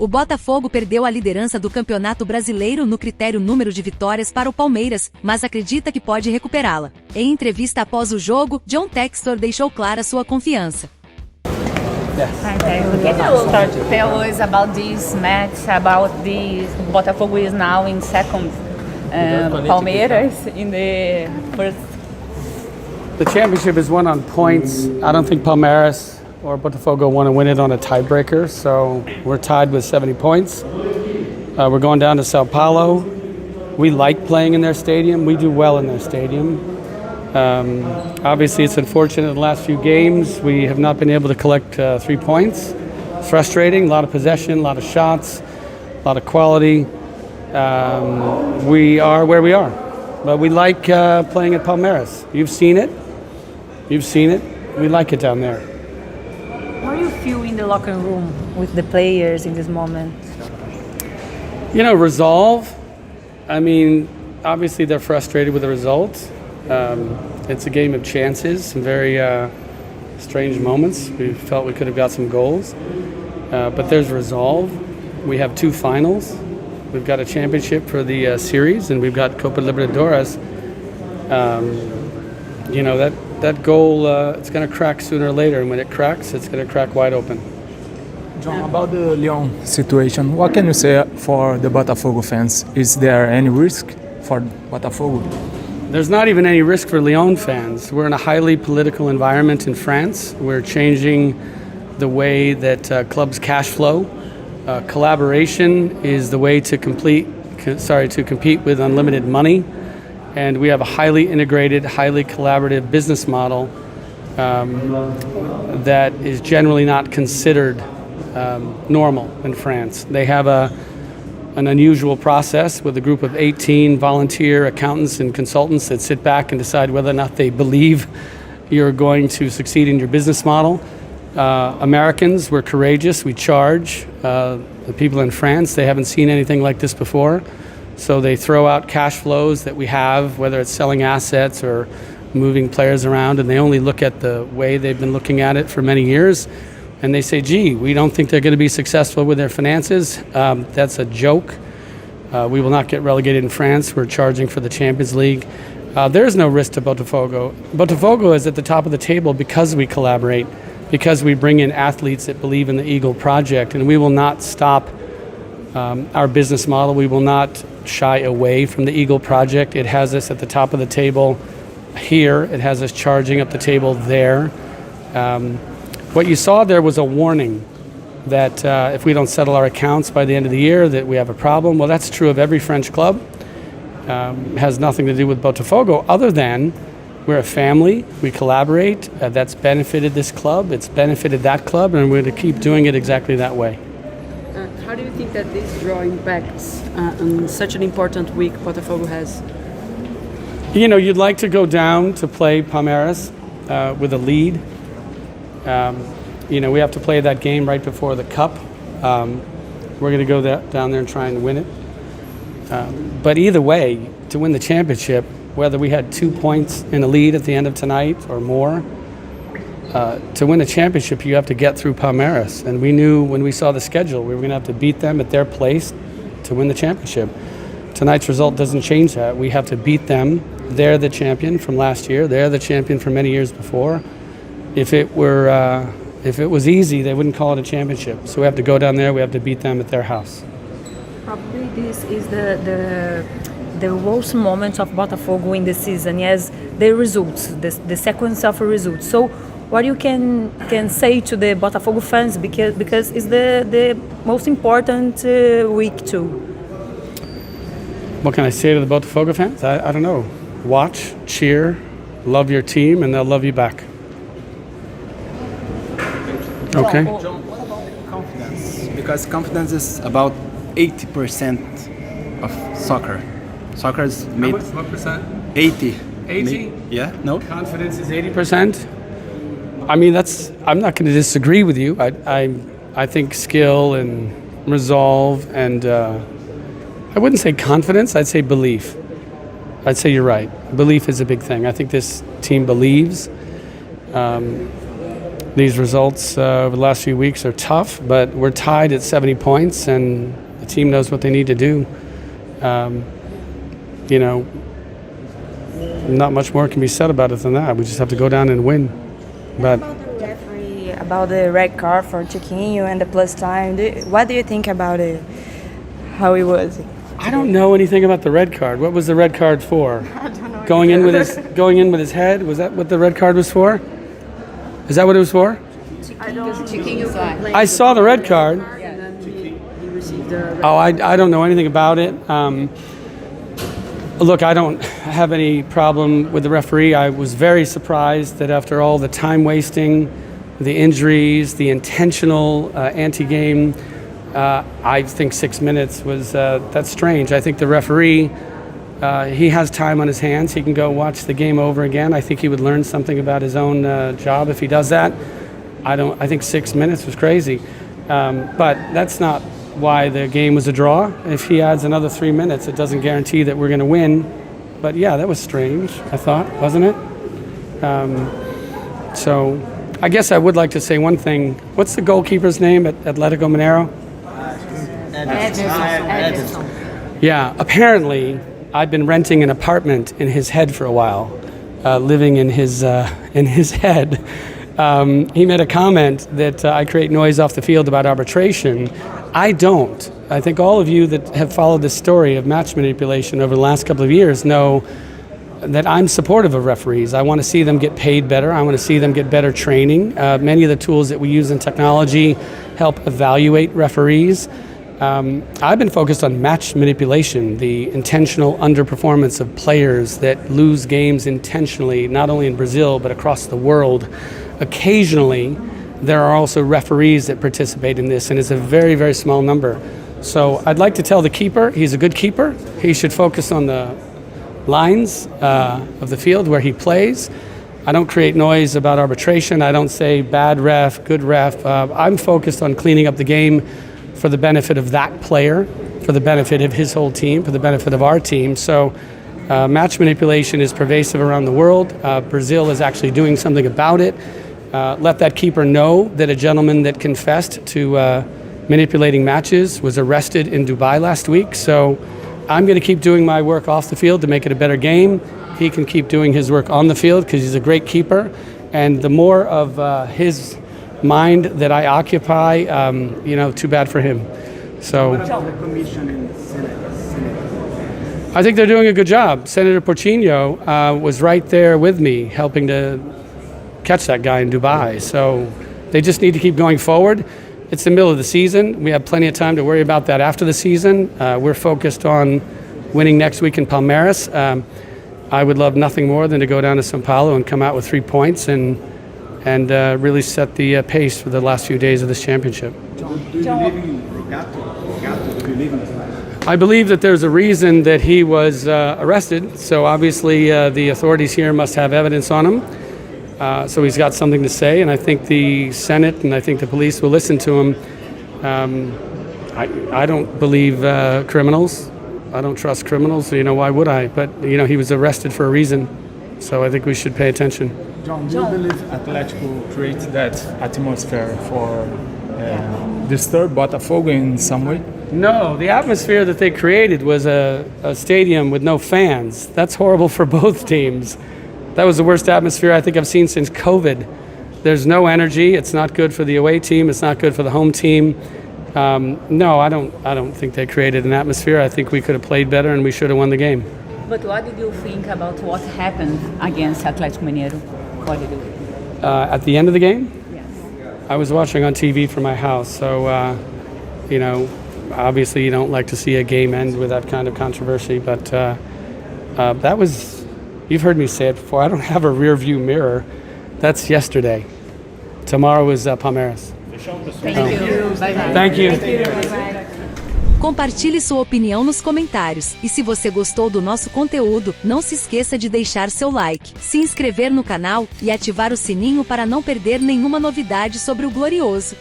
O Botafogo perdeu a liderança do Campeonato Brasileiro no critério número de vitórias para o Palmeiras, mas acredita que pode recuperá-la. Em entrevista após o jogo, Textor deixou clara sua confiança. Can you tell us about this match, about this Botafogo is now in second, Palmeiras in the first? The championship is won on points. I don't think Palmeiras or Botafogo want to win it on a tiebreaker, so we're tied with 70 points. We're going down to Sao Paulo. We like playing in their stadium. We do well in their stadium. Obviously, it's unfortunate in the last few games we have not been able to collect 3 points. It's frustrating, a lot of possession, a lot of shots, a lot of quality. We are where we are, but we like playing at Palmeiras. You've seen it. We like it down there. How do you feel in the locker room with the players in this moment? You know, resolve. I mean, obviously they're frustrated with the results. It's a game of chances, some very strange moments. We felt we could have got some goals, but there's resolve. We have 2 finals. We've got a championship for the series, and we've got Copa Libertadores. You know, that goal, it's going to crack sooner or later, and when it cracks, it's going to crack wide open. John, about the Lyon situation, what can you say for the Botafogo fans? Is there any risk for Botafogo? There's not even any risk for Lyon fans. We're in a highly political environment in France. We're changing the way that clubs cash flow. Collaboration is the way to compete with unlimited money. And we have a highly integrated, highly collaborative business model that is generally not considered normal in France. They have an unusual process with a group of 18 volunteer accountants and consultants that sit back and decide whether or not they believe you're going to succeed in your business model. Americans, we're courageous, we charge. The people in France, they haven't seen anything like this before. So they throw out cash flows that we have, whether it's selling assets or moving players around, and they only look at the way they've been looking at it for many years. And they say, gee, we don't think they're going to be successful with their finances. That's a joke. We will not get relegated in France. We're charging for the Champions League. There is no risk to Botafogo. Botafogo is at the top of the table because we collaborate, because we bring in athletes that believe in the Eagle project, and we will not stop our business model. We will not shy away from the Eagle project. It has us at the top of the table here. It has us charging up the table there. What you saw there was a warning that if we don't settle our accounts by the end of the year, that we have a problem. Well, that's true of every French club. It has nothing to do with Botafogo other than we're a family, we collaborate. That's benefited this club, it's benefited that club, and we're going to keep doing it exactly that way. How do you think that this draw impacts on such an important week Botafogo has? You know, you'd like to go down to play Palmeiras with a lead. You know, we have to play that game right before the Cup. We're going to go down there and try and win it. But either way, to win the championship, whether we had 2 points in a lead at the end of tonight or more, to win a championship, you have to get through Palmeiras. And we knew when we saw the schedule, we were going to have to beat them at their place to win the championship. Tonight's result doesn't change that. We have to beat them. They're the champion from last year. They're the champion from many years before. If it was easy, they wouldn't call it a championship. So we have to go down there. We have to beat them at their house. Probably this is the worst moment of Botafogo in the season, yes, the results, the sequence of results. So what you can say to the Botafogo fans, because it's the most important week too? What can I say to the Botafogo fans? I don't know. Watch, cheer, love your team, and they'll love you back. Okay. John, what about confidence? Because confidence is about 80% of soccer. Soccer is made... What percent? 80. 80? Yeah, no? Confidence is 80%. I mean, I'm not going to disagree with you. I think skill and resolve and I wouldn't say confidence, I'd say belief. I'd say you're right. Belief is a big thing. I think this team believes. these results over the last few weeks are tough, but we're tied at 70 points, and the team knows what they need to do. You know, not much more can be said about it than that. We just have to go down and win. But About the referee, about the red card for Chiquinho and the plus time, what do you think about it? How it was? I don't know anything about the red card. What was the red card for? I don't know. Going in with his head? Was that what the red card was for? Is that what it was for? I saw the red card. And then he received the red Oh, I don't know anything about it. Look, I don't have any problem with the referee. I was very surprised that after all the time wasting, the injuries, the intentional anti-game, I think 6 minutes was, that's strange. I think the referee, he has time on his hands. He can go watch the game over again. I think he would learn something about his own job if he does that. I think 6 minutes was crazy. But that's not why the game was a draw. If he adds another 3 minutes, it doesn't guarantee that we're going to win. But yeah, that was strange, I thought, wasn't it? So I guess I would like to say one thing. What's the goalkeeper's name at Atletico Mineiro? Edison. Yeah, apparently I've been renting an apartment in his head for a while, living in his head. He made a comment that I create noise off the field about arbitration. I don't. I think all of you that have followed the story of match manipulation over the last couple of years know that I'm supportive of referees. I want to see them get paid better. I want to see them get better training. Many of the tools that we use in technology help evaluate referees. I've been focused on match manipulation, the intentional underperformance of players that lose games intentionally, not only in Brazil, but across the world. Occasionally, there are also referees that participate in this, and it's a very, very small number. So I'd like to tell the keeper, he's a good keeper. He should focus on the lines of the field where he plays. I don't create noise about arbitration. I don't say bad ref, good ref. I'm focused on cleaning up the game for the benefit of that player, for the benefit of his whole team, for the benefit of our team. So match manipulation is pervasive around the world. Brazil is actually doing something about it. Let that keeper know that a gentleman that confessed to manipulating matches was arrested in Dubai last week. So I'm going to keep doing my work off the field to make it a better game. He can keep doing his work on the field because he's a great keeper. And the more of his mind that I occupy, too bad for him. So What about the commission in Senate? I think they're doing a good job. Senator Portinho was right there with me, helping to catch that guy in Dubai. So they just need to keep going forward. It's the middle of the season. We have plenty of time to worry about that after the season. We're focused on winning next week in Palmeiras. I would love nothing more than to go down to São Paulo and come out with 3 points and really set the pace for the last few days of this championship. Do you believe in Gato? Do you believe in I believe that there's a reason that he was arrested. So obviously the authorities here must have evidence on him. So he's got something to say, and I think the Senate and I think the police will listen to him. I don't believe criminals. I don't trust criminals. Why would I? But he was arrested for a reason. So I think we should pay attention. John, do you believe Atletico creates that atmosphere for disturb Botafogo in some way? No, the atmosphere that they created was a stadium with no fans. That's horrible for both teams. That was the worst atmosphere I think I've seen since COVID. There's no energy. It's not good for the away team. It's not good for the home team. No, I don't think they created an atmosphere. I think we could have played better and we should have won the game. But what did you think about what happened against Atlético Mineiro? What did you think? At the end of the game? Yes. I was watching on TV from my house, so, obviously you don't like to see a game end with that kind of controversy, but that was, you've heard me say it before, I don't have a rear view mirror. That's yesterday. Tomorrow is Palmeiras. Thank you. Bye-bye. Thank you. Compartilhe sua opinião nos comentários. E se você gostou do nosso conteúdo, não se esqueça de deixar seu like, se inscrever no canal e ativar o sininho para não perder nenhuma novidade sobre o Glorioso.